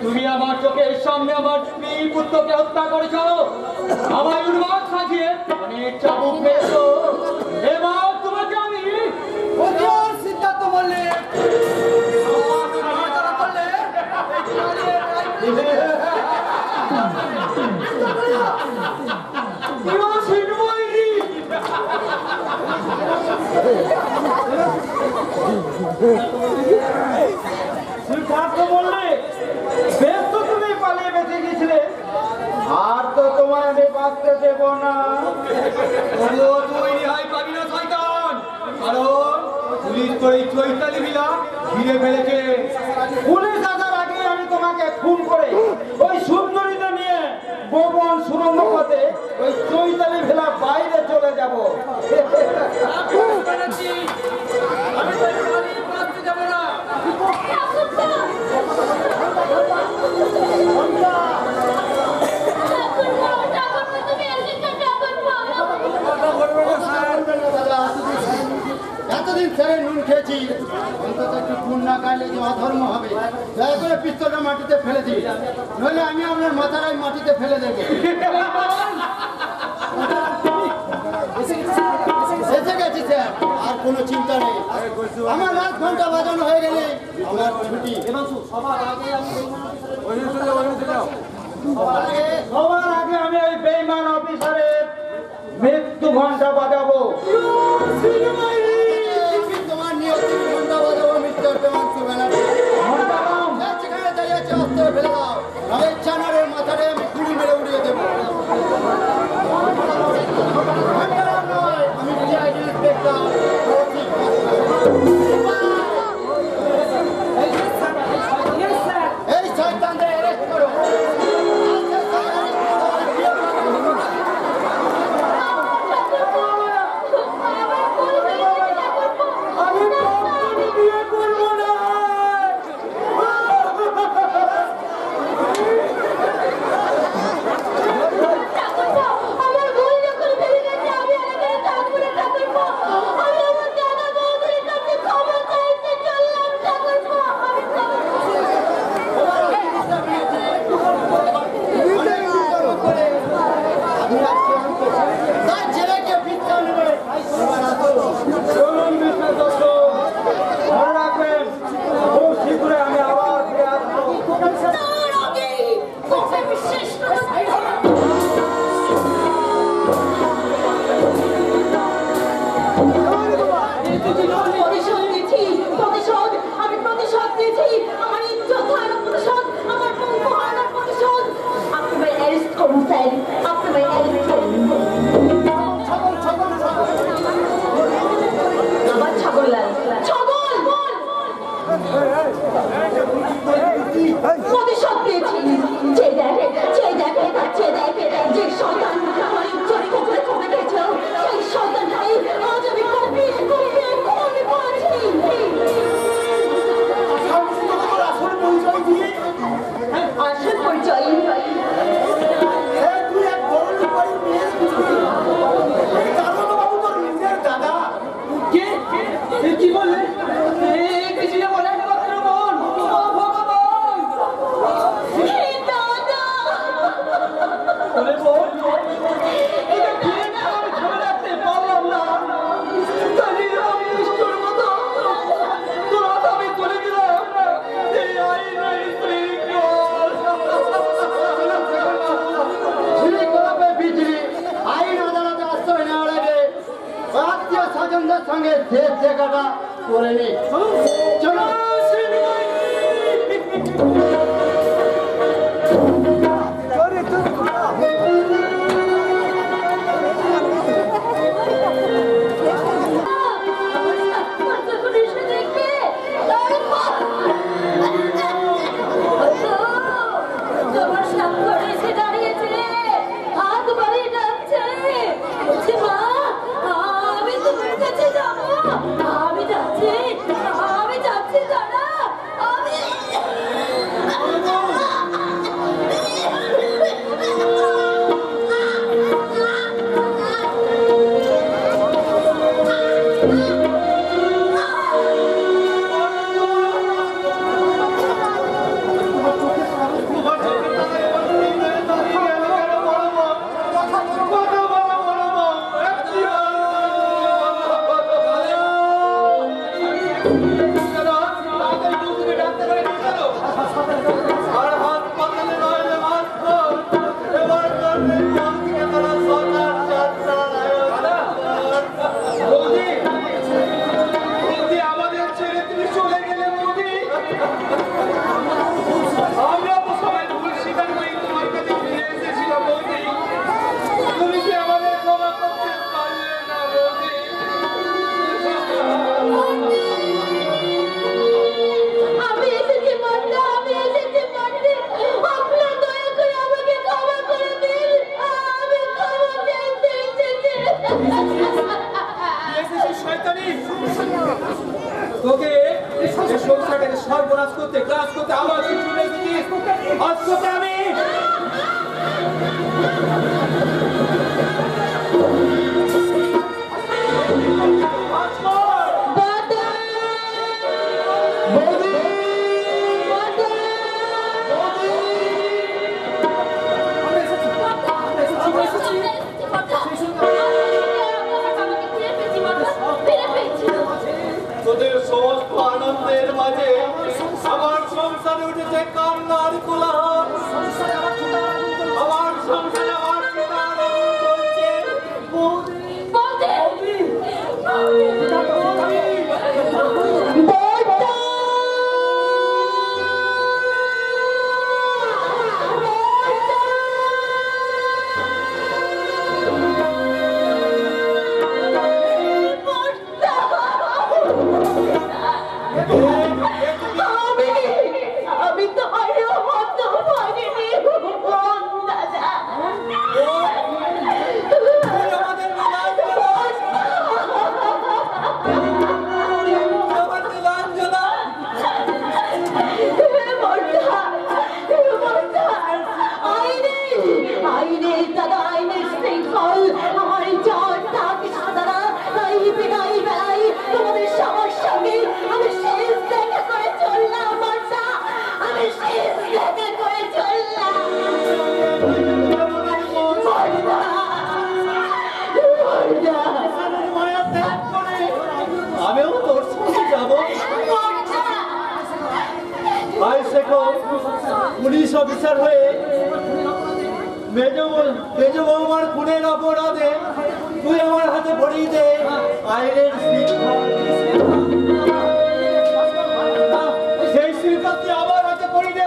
তুমি আমার চোখের সামনে আমার স্ত্রী পুত্রকে হত্যা করেছ, আমার উন্মাদ সাজিয়ে অনেক চাবুক পেয়েছ। এবার তোমাকে আমি সিদ্ধান্ত বললে বেশ তো তুমি পালিয়ে বেঁচে গেছিলে, আর তো তোমায় আমি বাঁচতে দেব না। তুই রেহাই পাবি না শয়তান, কারণ পুলিশ তো এই চৈতালি বিলা ঘিরে ফেলেছে। পুলিশ আসার আগে আমি তোমাকে খুন করে ওই সুন্দরীটা নিয়ে গোপন সুরঙ্গ পথে ওই চৈতালি ভেলা বাইরে চলে যাব। আমি তো পালিয়ে বাঁচতে যাব না। এতদিন ছেড়ে নুন খেয়েছি, অন্তত একটু খুন না খাইলে যে অধর্ম হবে। দয়া করে পিস্তলটা মাটিতে ফেলে দিই, নইলে আমি আপনার মাথাটাই মাটিতে ফেলে দেবো। এসে গেছি স্যার, আর কোনো চিন্তা নেই। আমার রাত ঘন্টা বাজানো হয়ে গেলে আমার ছুটি। সবার আগে আমি ওই বেঈমান অফিসারের মৃত্যু ঘন্টা বাজাবো। তোমার নিয়তির ঘন্টা বাজাবো মিস্টার দেবাংশু ব্যানার্জি। যেখানে দাঁড়িয়েছে অস্ত্র ফেলে দাও, এই চানারের মাথারে আমি গুলি মেরে উড়িয়ে দেবো। আমি সিআইডি ইন্সপেক্টর। এই শয়তানদের অ্যারেস্ট করো। সঙ্গে শেষ জায়গাটা করে নি। চলো আমি ক্লাস করতে আবার কিছু এসেছিস আজকে আমি তোদের সমস্ত আনন্দের মাঝে আমার সংসারে উঠেছে কান্নার কোলাহল। আমার সংসারে আমার পিতার আগুন জ্বলছে। আমি তোমার মতো পারিনি দাদা। আমিও তোর সঙ্গে যাবো। আই শেখো পুলিশ অফিসার হয়ে মেজ বৌমার খুনের অপরাধে তুই আমার হাতে পড়িয়ে দে আইনের সেই শিল্পা তুই আমার হাতে পড়িয়ে দে।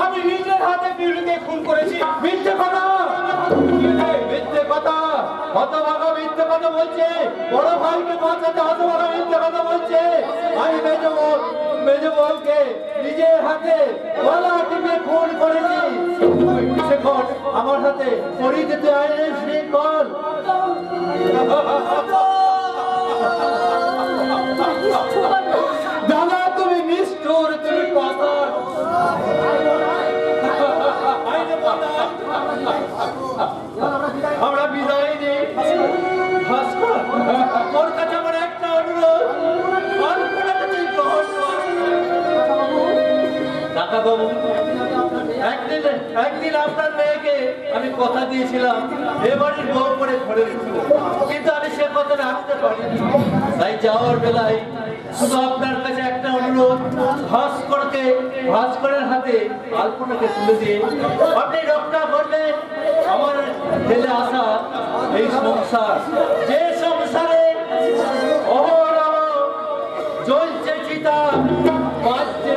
আমি নিজের হাতে পিউলিকে খুন করেছি। মিথ্যে কথা, মিথ্যে কথা, হতভাগা মিথ্যে কথা বলছে। বড় ভাইকে বাঁচাতে হতভাগা মিথ্যে কথা বলছে। আমি মেজ বউকে নিজের হাতে গলা টিপে খুন করেছি। শেখর আমার হাতে পড়িয়ে দিতে আইনের শৃঙ্খল। দাদা তুমি নিষ্ঠুর, তুমি কথা আমরা বিদায় নিই। ভাস্কর তোর কাছে আমার একটা অনুরোধ, কাকা বাবু একদিন আপনার মেয়েকে আমি কথা দিয়েছিলাম এ বাড়ির বউ করে ঘরে রেখেছিল, কিন্তু আমি সে কথা রাখতে পারিনি। তাই যাওয়ার বেলায় শুধু আপনার কাছে একটা অনুরোধ, ভাস্করের হাতে আলপনাকে তুলে দিয়ে আপনি রক্ষা করলে আমার ফেলে আসা এই সংসার, যে সংসারে অহরহ জ্বলছে চিতা, বাজছে